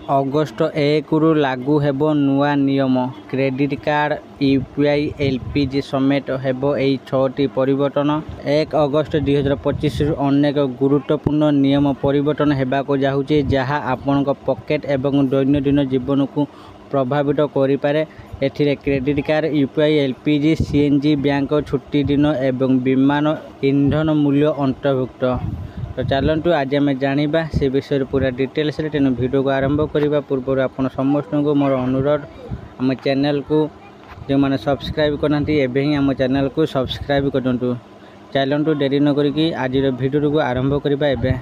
August 1ରୁ ଲାଗୁ ହେବ ନୂଆ ନିୟମ। କ୍ରେଡିଟ୍ କାର୍ଡ, ୟୁପିଆଇ, ଏଲ୍ପିଜି ସମେତ ହେବ ଏହି 6ଟି ପରିବର୍ତ୍ତନ। 1 ଅଗଷ୍ଟ 2025ରୁ ଅନେକ ଗୁରୁତ୍ୱପୂର୍ଣ୍ଣ ନିୟମ ପରିବର୍ତ୍ତନ ହେବାକୁ ଯାଉଛି, ଯାହା ଆପଣଙ୍କ ପକେଟ୍ ଏବଂ ଦୈନନ୍ଦିନ ଜୀବନକୁ ପ୍ରଭାବିତ କରିପାରେ। ଏଥିରେ credit card, UPI, LPG, CNG, bank ଛୁଟି ଦିନ ଏବଂ ବିମାନ ଇନ୍ଧନ ମୂଲ୍ୟ ଅନ୍ତର୍ଭୁକ୍ତ। ତ ଚାଲନ୍ତୁ ଆଜି ଆମେ ଜାଣିବା ସେ ବିଷୟରେ ପୁରା ଡିଟେଲ୍ସରେ। ତେଣୁ ଭିଡ଼ିଓକୁ ଆରମ୍ଭ କରିବା ପୂର୍ବରୁ ଆପଣ ସମସ୍ତଙ୍କୁ ମୋର ଅନୁରୋଧ, ଆମ ଚ୍ୟାନେଲକୁ ଯେଉଁମାନେ ସବସ୍କ୍ରାଇବ୍ କରିନାହାନ୍ତି ଏବେ ହିଁ ଆମ ଚ୍ୟାନେଲକୁ ସବସ୍କ୍ରାଇବ୍ କରନ୍ତୁ। ଚାଲନ୍ତୁ ଡେରି ନ କରିକି ଆଜିର ଭିଡ଼ିଓକୁ ଆରମ୍ଭ କରିବା ଏବେ।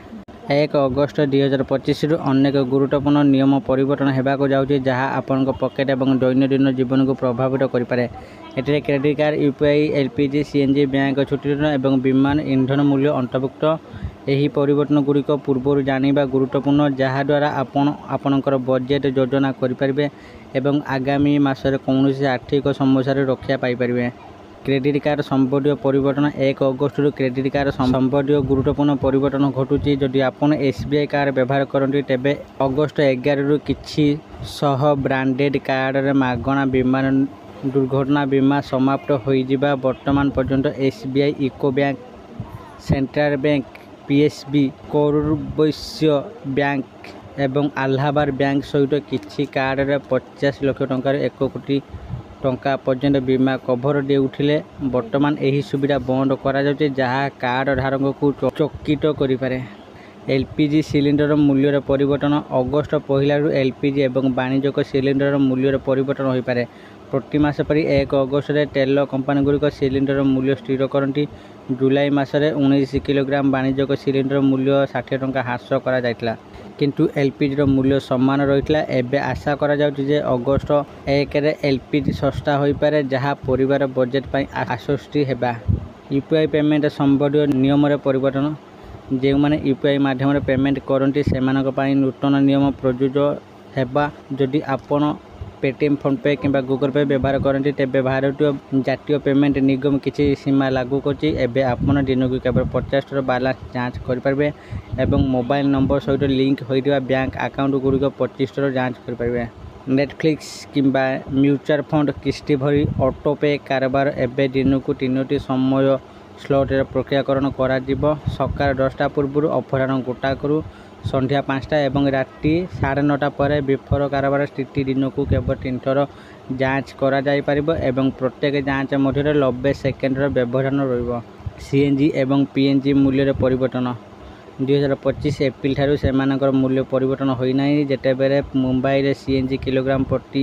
1 ଅଗଷ୍ଟ 2025ରୁ ଅନେକ ଗୁରୁତ୍ୱପୂର୍ଣ୍ଣ ନିୟମ ପରିବର୍ତ୍ତନ ହେବାକୁ ଯାଉଛି, ଯାହା ଆପଣଙ୍କ ପକେଟ୍ ଏବଂ ଦୈନନ୍ଦିନ ଜୀବନକୁ ପ୍ରଭାବିତ କରିପାରେ। ଏଥିରେ credit card, UPI, LPG, CNG, bank ଛୁଟିଦିନ ଏବଂ ବିମାନ ଇନ୍ଧନ ମୂଲ୍ୟ ଅନ୍ତର୍ଭୁକ୍ତ। ଏହି ପରିବର୍ତ୍ତନଗୁଡ଼ିକ ପୂର୍ବରୁ ଜାଣିବା ଗୁରୁତ୍ୱପୂର୍ଣ୍ଣ, ଯାହାଦ୍ୱାରା ଆପଣ ଆପଣଙ୍କର ବଜେଟ୍ ଯୋଜନା କରିପାରିବେ ଏବଂ ଆଗାମୀ ମାସରେ କୌଣସି ଆର୍ଥିକ ସମସ୍ୟାରୁ ରକ୍ଷା ପାଇପାରିବେ। କ୍ରେଡିଟ୍ କାର୍ଡ ସମ୍ବନ୍ଧୀୟ ପରିବର୍ତ୍ତନ। 1 ଅଗଷ୍ଟରୁ କ୍ରେଡିଟ୍ କାର୍ଡ ସମ୍ବନ୍ଧୀୟ ଗୁରୁତ୍ୱପୂର୍ଣ୍ଣ ପରିବର୍ତ୍ତନ ଘଟୁଛି। ଯଦି ଆପଣ SBI କାର୍ଡ ବ୍ୟବହାର କରନ୍ତି, ତେବେ ଅଗଷ୍ଟ 11ରୁ କିଛି ସହ ବ୍ରାଣ୍ଡେଡ୍ କାର୍ଡରେ ମାଗଣା ବିମାନ ଦୁର୍ଘଟଣା ବୀମା ସମାପ୍ତ ହୋଇଯିବା। ବର୍ତ୍ତମାନ ପର୍ଯ୍ୟନ୍ତ SBI, UCO Bank, Central Bank, PSB, Karur Vysya Bank ଏବଂ ଆହ୍ଲାବାଦ ବ୍ୟାଙ୍କ ସହିତ କିଛି କାର୍ଡରେ 50 ଲକ୍ଷ ଟଙ୍କାରୁ 1 କୋଟି ଟଙ୍କା ପର୍ଯ୍ୟନ୍ତ ବୀମା କଭର ଦେଉଥିଲେ। ବର୍ତ୍ତମାନ ଏହି ସୁବିଧା ବନ୍ଦ କରାଯାଉଛି, ଯାହା କାର୍ଡ ଧାରକଙ୍କୁ ଚକିତ କରିପାରେ। ଏଲ୍ପିଜି ସିଲିଣ୍ଡର ମୂଲ୍ୟରେ ପରିବର୍ତ୍ତନ। ଅଗଷ୍ଟ 1ରୁ ଏଲ୍ପିଜି ଏବଂ ବାଣିଜ୍ୟିକ ସିଲିଣ୍ଡର ମୂଲ୍ୟରେ ପରିବର୍ତ୍ତନ ହୋଇପାରେ। ପ୍ରତି ମାସ ପରି 1 ଅଗଷ୍ଟରେ ତେଲ କମ୍ପାନୀଗୁଡ଼ିକ ସିଲିଣ୍ଡର ମୂଲ୍ୟ ସ୍ଥିର କରନ୍ତି। ଜୁଲାଇ ମାସରେ 19 କିଲୋଗ୍ରାମ ବାଣିଜ୍ୟିକ ସିଲିଣ୍ଡର ମୂଲ୍ୟ 60 ଟଙ୍କା ହ୍ରାସ କରାଯାଇଥିଲା, କିନ୍ତୁ ଏଲ୍ପିଜିର ମୂଲ୍ୟ ସମାନ ରହିଥିଲା। ଏବେ ଆଶା କରାଯାଉଛି ଯେ ଅଗଷ୍ଟ 1ରେ ଏଲ୍ପିଜି ଶସ୍ତା ହୋଇପାରେ, ଯାହା ପରିବାର ବଜେଟ୍ ପାଇଁ ଆଶ୍ୱସ୍ତି ହେବା। ୟୁପିଆଇ ପେମେଣ୍ଟ ସମ୍ବନ୍ଧୀୟ ନିୟମରେ ପରିବର୍ତ୍ତନ। ଯେଉଁମାନେ ୟୁପିଆଇ ମାଧ୍ୟମରେ ପେମେଣ୍ଟ କରନ୍ତି ସେମାନଙ୍କ ପାଇଁ ନୂତନ ନିୟମ ପ୍ରଯୁଜ୍ୟ ହେବ। ଯଦି ଆପଣ ପେଟିଏମ୍, ଫୋନ୍ପେ କିମ୍ବା ଗୁଗଲ ପେ ବ୍ୟବହାର କରନ୍ତି, ତେବେ ଭାରତୀୟ ଜାତୀୟ ପେମେଣ୍ଟ ନିଗମ କିଛି ସୀମା ଲାଗୁ କରିଛି। ଏବେ ଆପଣ ଦିନକୁ କେବଳ 50 ଥର ବାଲାନ୍ସ ଯାଞ୍ଚ କରିପାରିବେ ଏବଂ ମୋବାଇଲ ନମ୍ବର ସହିତ ଲିଙ୍କ ହୋଇଥିବା ବ୍ୟାଙ୍କ ଆକାଉଣ୍ଟଗୁଡ଼ିକ 25 ଥର ଯାଞ୍ଚ କରିପାରିବେ। ନେଟଫ୍ଲିକ୍ସ କିମ୍ବା ମ୍ୟୁଚୁଆଲ ଫଣ୍ଡ କିସ୍ତି ଭଳି ଅଟୋପେ କାରବାର ଏବେ ଦିନକୁ 3ଟି ସମୟ ସ୍ଲଟ୍ରେ ପ୍ରକ୍ରିୟାକରଣ କରାଯିବ। ସକାଳ 10ଟା ପୂର୍ବରୁ, ଅପରାହ୍ନ 1ଟାରୁ ସନ୍ଧ୍ୟା 5ଟା ଏବଂ ରାତି 9:30 ପରେ। ବିଫଳ କାରବାର ସ୍ଥିତି ଦିନକୁ କେବଳ 3 ଥର ଯାଞ୍ଚ କରାଯାଇପାରିବ ଏବଂ ପ୍ରତ୍ୟେକ ଯାଞ୍ଚ ମଧ୍ୟରେ 90 ସେକେଣ୍ଡର ବ୍ୟବଧାନ ରହିବ। ସିଏନ୍ଜି ଏବଂ PNG ମୂଲ୍ୟରେ ପରିବର୍ତ୍ତନ। 2025 ଏପ୍ରିଲ ଠାରୁ ସେମାନଙ୍କର ମୂଲ୍ୟ ପରିବର୍ତ୍ତନ ହୋଇନାହିଁ। ଯେତେବେଳେ ମୁମ୍ବାଇରେ ସିଏନ୍ଜି କିଲୋଗ୍ରାମ ପ୍ରତି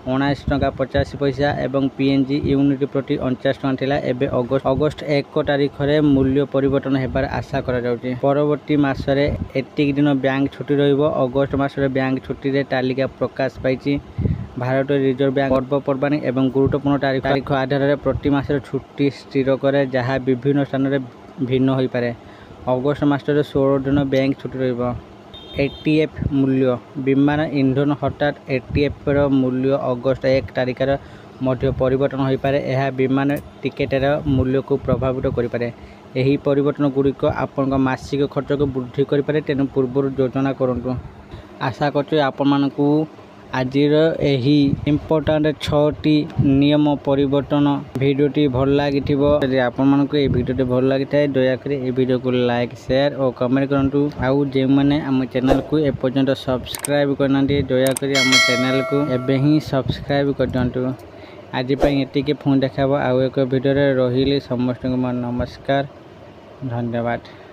79 ଟଙ୍କା 50 ପଇସା ଏବଂ PNG ୟୁନିଟ୍ ପ୍ରତି 49 ଟଙ୍କା ଥିଲା, ଏବେ ଅଗଷ୍ଟ 1 ତାରିଖରେ ମୂଲ୍ୟ ପରିବର୍ତ୍ତନ ହେବାର ଆଶା କରାଯାଉଛି। ପରବର୍ତ୍ତୀ ମାସରେ ଏତିକି ଦିନ ବ୍ୟାଙ୍କ ଛୁଟି ରହିବ। ଅଗଷ୍ଟ ମାସରେ ବ୍ୟାଙ୍କ ଛୁଟିର ତାଲିକା ପ୍ରକାଶ ପାଇଛି। ଭାରତୀୟ ରିଜର୍ଭ ବ୍ୟାଙ୍କ ପର୍ବପର୍ବାଣି ଏବଂ ଗୁରୁତ୍ୱପୂର୍ଣ୍ଣ ତାରିଖ ଆଧାରରେ ପ୍ରତି ମାସରେ ଛୁଟି ସ୍ଥିର କରେ, ଯାହା ବିଭିନ୍ନ ସ୍ଥାନରେ ଭିନ୍ନ ହୋଇପାରେ। ଅଗଷ୍ଟ ମାସରେ 16 ଦିନ ବ୍ୟାଙ୍କ ଛୁଟି ରହିବ। ATF ମୂଲ୍ୟ। ବିମାନ ଇନ୍ଧନ ହଠାତ୍ ATFର ମୂଲ୍ୟ ଅଗଷ୍ଟ 1 ତାରିଖରେ ମଧ୍ୟ ପରିବର୍ତ୍ତନ ହୋଇପାରେ। ଏହା ବିମାନ ଟିକେଟର ମୂଲ୍ୟକୁ ପ୍ରଭାବିତ କରିପାରେ। ଏହି ପରିବର୍ତ୍ତନଗୁଡ଼ିକ ଆପଣଙ୍କ ମାସିକ ଖର୍ଚ୍ଚକୁ ବୃଦ୍ଧି କରିପାରେ, ତେଣୁ ପୂର୍ବରୁ ଯୋଜନା କରନ୍ତୁ। ଆଶା କରୁଛି ଆପଣମାନଙ୍କୁ ଆଜିର ଏହି ଇମ୍ପୋର୍ଟାଣ୍ଟ 6ଟି ନିୟମ ପରିବର୍ତ୍ତନ ଭିଡ଼ିଓଟି ଭଲ ଲାଗିଥିବ। ଯଦି ଆପଣମାନଙ୍କୁ ଏହି ଭିଡ଼ିଓଟି ଭଲ ଲାଗିଥାଏ, ଦୟାକରି ଏହି ଭିଡ଼ିଓକୁ ଲାଇକ୍, ସେୟାର ଓ କମେଣ୍ଟ କରନ୍ତୁ। ଆଉ ଯେଉଁମାନେ ଆମ ଚ୍ୟାନେଲକୁ ଏପର୍ଯ୍ୟନ୍ତ ସବସ୍କ୍ରାଇବ୍ କରିନାହାନ୍ତି, ଦୟାକରି ଆମ ଚ୍ୟାନେଲକୁ ଏବେ ହିଁ ସବସ୍କ୍ରାଇବ୍ କରିଦିଅନ୍ତୁ। ଆଜି ପାଇଁ ଏତିକି, ପୁଣି ଦେଖା ହେବ ଆଉ ଏକ ଭିଡ଼ିଓରେ। ରହିଲି, ସମସ୍ତଙ୍କୁ ମୋର ନମସ୍କାର, ଧନ୍ୟବାଦ।